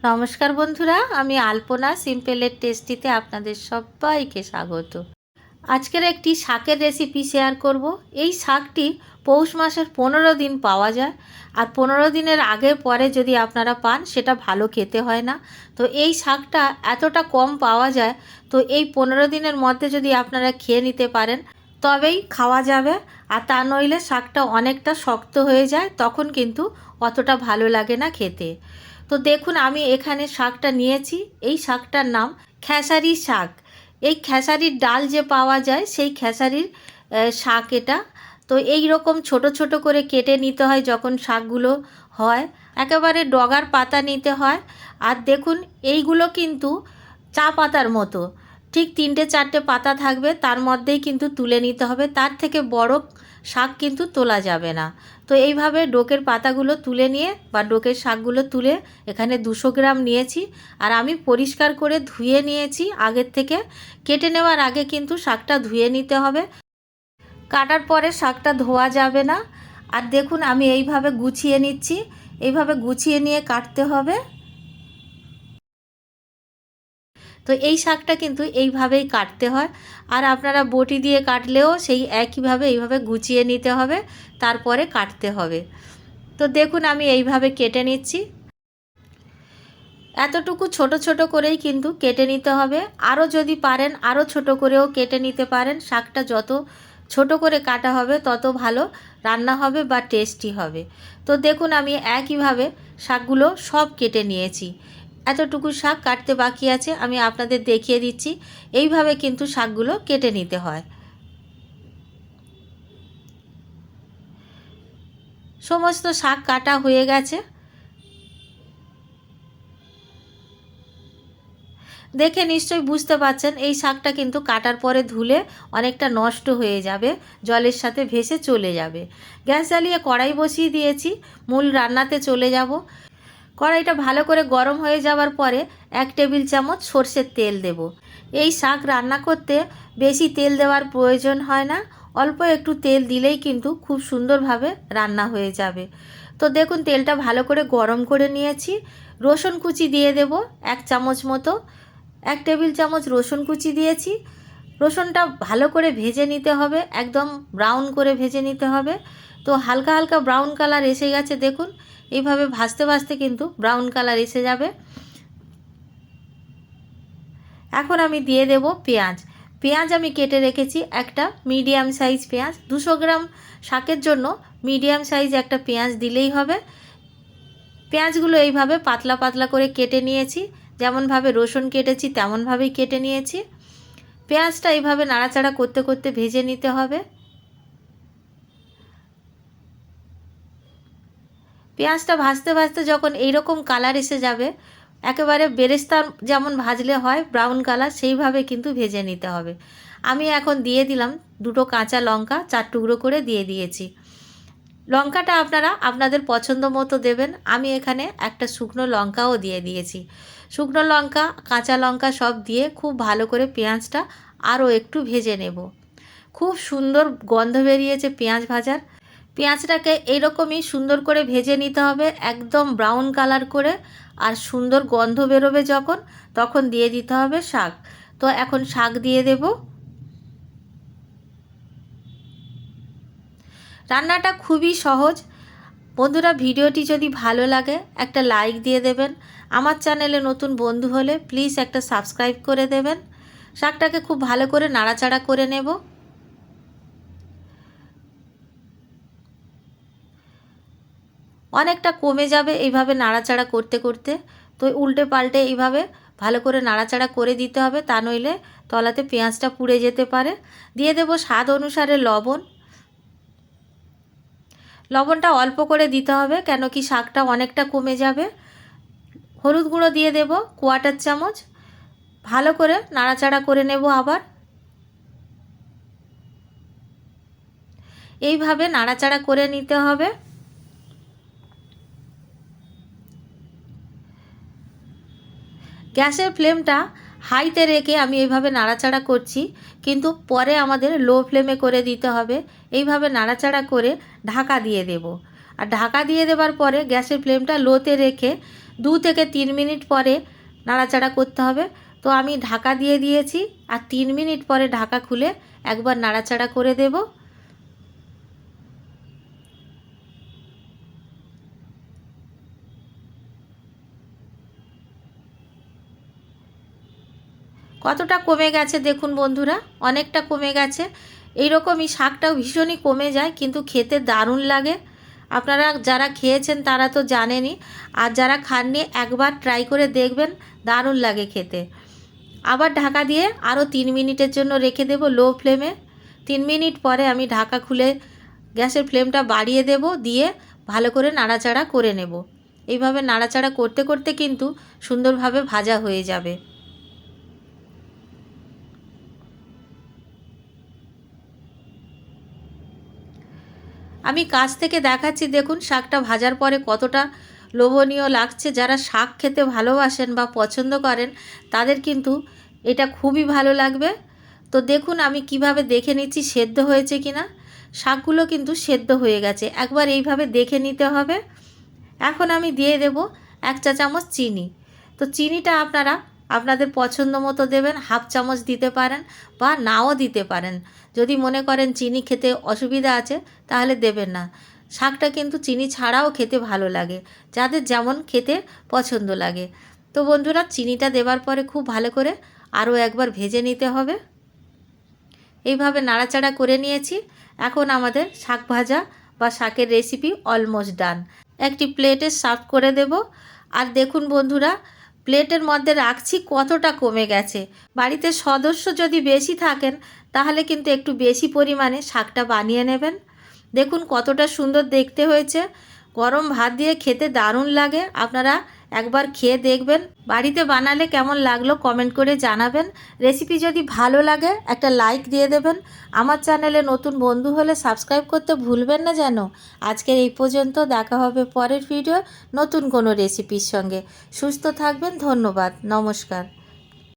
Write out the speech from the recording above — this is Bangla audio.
নমস্কার বন্ধুরা, আমি আলপনা সিম্পলের টেস্টিতে আপনাদের সবাইকে স্বাগত। আজকের একটি শাকের রেসিপি শেয়ার করব। এই শাকটি পৌষ মাসের 15 দিন পাওয়া যায়, আর 15 দিনের আগে পরে যদি আপনারা পান সেটা ভালো খেতে হয় না। তো এই শাকটা এতটা কম পাওয়া যায়, তো এই 15 দিনের মধ্যে যদি আপনারা খেয়ে নিতে পারেন তবেই খাওয়া যাবে। আর তা নইলে শাকটা অনেকটা শক্ত হয়ে যায়, তখন কিন্তু অতটা ভালো লাগে না খেতে। তো দেখুন, আমি এখানে শাকটা নিয়েছি। এই শাকটার নাম খেসারি শাক। এই খেসারির ডাল যে পাওয়া যায় সেই খেসারির শাক এটা। তো এই রকম ছোট ছোট করে কেটে নিতে হয় যখন শাকগুলো হয়, একেবারে ডগার পাতা নিতে হয়। আর দেখুন, এইগুলো কিন্তু চা পাতার মতো, ঠিক 3-4টে পাতা থাকবে, তার মধ্যেই কিন্তু তুলে নিতে হবে। তার থেকে বড় শাক কিন্তু তোলা যাবে না। তো এইভাবে ডোকের পাতাগুলো তুলে নিয়ে বা ডোকের শাকগুলো তুলে এখানে 200 গ্রাম নিয়েছি। আর আমি পরিষ্কার করে ধুয়ে নিয়েছি আগের থেকে। কেটে নেওয়ার আগে কিন্তু শাকটা ধুয়ে নিতে হবে, কাটার পরে শাকটা ধোয়া যাবে না। আর দেখুন, আমি এইভাবে গুছিয়ে নিচ্ছি। এইভাবে গুছিয়ে নিয়ে কাটতে হবে। তো এই শাকটা কিন্তু এইভাবেই কাটতে হয়। আর আপনারা বটি দিয়ে কাটলেও সেই একইভাবে এইভাবে গুছিয়ে নিতে হবে, তারপরে কাটতে হবে। তো দেখুন, আমি এইভাবে কেটে নিচ্ছি। এতটুকু ছোট ছোট করেই কিন্তু কেটে নিতে হবে। আরও যদি পারেন আরও ছোট করেও কেটে নিতে পারেন। শাকটা যত ছোট করে কাটা হবে তত ভালো রান্না হবে বা টেস্টি হবে। তো দেখুন, আমি একইভাবে শাকগুলো সব কেটে নিয়েছি। এতটুকু শাক কাটতে বাকি আছে, আমি আপনাদের দেখিয়ে দিচ্ছি। এইভাবে কিন্তু শাকগুলো কেটে নিতে হয়। সমস্ত শাক কাটা হয়ে গেছে। দেখে নিশ্চয়ই বুঝতে পারছেন এই শাকটা কিন্তু কাটার পরে ধুলে অনেকটা নষ্ট হয়ে যাবে, জলের সাথে ভেসে চলে যাবে। গ্যাস জ্বালিয়ে কড়াই বসিয়ে দিয়েছি, মূল রান্নাতে চলে যাব। কড়াইটা ভালো করে গরম হয়ে যাওয়ার পরে 1 টেবিল চামচ সর্ষের তেল দেব। এই শাক রান্না করতে বেশি তেল দেওয়ার প্রয়োজন হয় না, অল্প একটু তেল দিলেই কিন্তু খুব সুন্দরভাবে রান্না হয়ে যাবে। তো দেখুন, তেলটা ভালো করে গরম করে নিয়েছি। রসুন কুচি দিয়ে দেব 1 চামচ মতো। 1 টেবিল চামচ রসুন কুচি দিয়েছি। রসুনটা ভালো করে ভেজে নিতে হবে, একদম ব্রাউন করে ভেজে নিতে হবে। তো হালকা হালকা ব্রাউন কালার এসে গেছে, দেখুন। এইভাবে ভাজতে ভাজতে কিন্তু ব্রাউন কালার এসে যাবে। এখন আমি দিয়ে দেব পেঁয়াজ। পেঁয়াজ আমি কেটে রেখেছি, একটা মিডিয়াম সাইজ পেঁয়াজ। 200 গ্রাম শাকের জন্য মিডিয়াম সাইজ একটা পেঁয়াজ দিলেই হবে। পেঁয়াজগুলো এইভাবে পাতলা পাতলা করে কেটে নিয়েছি, যেমনভাবে রসুন কেটেছি তেমনভাবেই কেটে নিয়েছি। পেঁয়াজটা এইভাবে নাড়াচাড়া করতে করতে ভেজে নিতে হবে। পেঁয়াজটা ভাজতে ভাজতে যখন এইরকম কালার এসে যাবে, একেবারে বেরেস্তা যেমন ভাজলে হয় ব্রাউন কালার, সেইভাবে কিন্তু ভেজে নিতে হবে। আমি এখন দিয়ে দিলাম 2টো কাঁচা লঙ্কা 4 টুকরো করে দিয়ে দিয়েছি। লঙ্কাটা আপনারা আপনাদের পছন্দ মতো দেবেন। আমি এখানে একটা শুকনো লঙ্কাও দিয়ে দিয়েছি। শুকনো লঙ্কা কাঁচা লঙ্কা সব দিয়ে খুব ভালো করে পেঁয়াজটা আরও একটু ভেজে নেব। খুব সুন্দর গন্ধ বেরিয়েছে পেঁয়াজ ভাজার। পেঁয়াজটাকে এইরকমই সুন্দর করে ভেজে নিতে হবে, একদম ব্রাউন কালার করে। আর সুন্দর গন্ধ বেরোবে যখন, তখন দিয়ে দিতে হবে শাক। তো এখন শাক দিয়ে দেব। রান্নাটা খুবই সহজ। বন্ধুরা, ভিডিওটি যদি ভালো লাগে একটা লাইক দিয়ে দেবেন। আমার চ্যানেলে নতুন বন্ধু হলে প্লিজ একটা সাবস্ক্রাইব করে দেবেন। শাকটাকে খুব ভালো করে নাড়াচাড়া করে নেব। অনেকটা কমে যাবে এইভাবে নাড়াচাড়া করতে করতে। তো উল্টে পাল্টে এইভাবে ভালো করে নাড়াচাড়া করে দিতে হবে, তা নইলে তলাতে পেঁয়াজটা পুড়ে যেতে পারে। দিয়ে দেব স্বাদ অনুসারে লবণ। লবণটা অল্প করে দিতে হবে, কেন কি শাকটা অনেকটা কমে যাবে। হলুদ গুঁড়ো দিয়ে দেব 1/4 চামচ। ভালো করে নাড়াচাড়া করে নেব আবার। এইভাবে নাড়াচাড়া করে নিতে হবে। গ্যাসের ফ্লেমটা হাইতে রেখে আমি এইভাবে নাড়াচাড়া করছি, কিন্তু পরে আমাদের লো ফ্লেমে করে দিতে হবে। এইভাবে নাড়াচাড়া করে ঢাকা দিয়ে দেব। আর ঢাকা দিয়ে দেওয়ার পরে গ্যাসের ফ্লেমটা লোতে রেখে 2 থেকে 3 মিনিট পরে নাড়াচাড়া করতে হবে। তো আমি ঢাকা দিয়ে দিয়েছি, আর 3 মিনিট পরে ঢাকা খুলে একবার নাড়াচাড়া করে দেব। কতটা কমে গেছে দেখুন বন্ধুরা, অনেকটা কমে গেছে। এইরকমই শাকটাও ভীষণই কমে যায়, কিন্তু খেতে দারুণ লাগে। আপনারা যারা খেয়েছেন তারা তো জানেনই, আর যারা খাননি একবার ট্রাই করে দেখবেন, দারুণ লাগে খেতে। আবার ঢাকা দিয়ে আরও 3 মিনিটের জন্য রেখে দেব লো ফ্লেমে। 3 মিনিট পরে আমি ঢাকা খুলে গ্যাসের ফ্লেমটা বাড়িয়ে দেব, দিয়ে ভালো করে নাড়াচাড়া করে নেব। এইভাবে নাড়াচাড়া করতে করতে কিন্তু সুন্দরভাবে ভাজা হয়ে যাবে। আমি কাছ থেকে দেখাচ্ছি, দেখুন শাকটা ভাজার পরে কতটা লোভনীয় লাগছে। যারা শাক খেতে ভালোবাসেন বা পছন্দ করেন তাদের কিন্তু এটা খুবই ভালো লাগবে। তো দেখুন আমি কিভাবে দেখে নিচ্ছি সেদ্ধ হয়েছে কিনা। শাকগুলো কিন্তু সেদ্ধ হয়ে গেছে, একবার এইভাবে দেখে নিতে হবে। এখন আমি দিয়ে দেব 1 চা চামচ চিনি। তো চিনিটা আপনারা আপনাদের পছন্দ মতো দেবেন, হাফ চামচ দিতে পারেন বা নাও দিতে পারেন। যদি মনে করেন চিনি খেতে অসুবিধা আছে তাহলে দেবেন না। শাকটা কিন্তু চিনি ছাড়াও খেতে ভালো লাগে, যাদের যেমন খেতে পছন্দ লাগে। তো বন্ধুরা, চিনিটা দেওয়ার পরে খুব ভালো করে আরও একবার ভেজে নিতে হবে। এইভাবে নাড়াচাড়া করে নিয়েছি। এখন আমাদের শাক ভাজা বা শাকের রেসিপি অলমোস্ট ডান। একটি প্লেটে সার্ভ করে দেব। আর দেখুন বন্ধুরা, প্লেটের মধ্যে রাখছি কতটা কমে গেছে। বাড়িতে সদস্য যদি বেশি থাকেন তাহলে কিন্তু একটু বেশি পরিমাণে শাকটা বানিয়ে নেবেন। দেখুন কতটা সুন্দর দেখতে হয়েছে, গরম ভাত দিয়ে খেতে দারুণ লাগে। আপনারা একবার খেয়ে দেখবেন, বাড়িতে বানালে কেমন লাগলো কমেন্ট করে জানাবেন। রেসিপি যদি ভালো লাগে একটা লাইক দিয়ে দেবেন। আমার চ্যানেলে নতুন বন্ধু হলে সাবস্ক্রাইব করতে ভুলবেন না যেন। আজকের এই পর্যন্ত, দেখা হবে পরের ভিডিও নতুন কোনো রেসিপির সঙ্গে। সুস্থ থাকবেন, ধন্যবাদ, নমস্কার।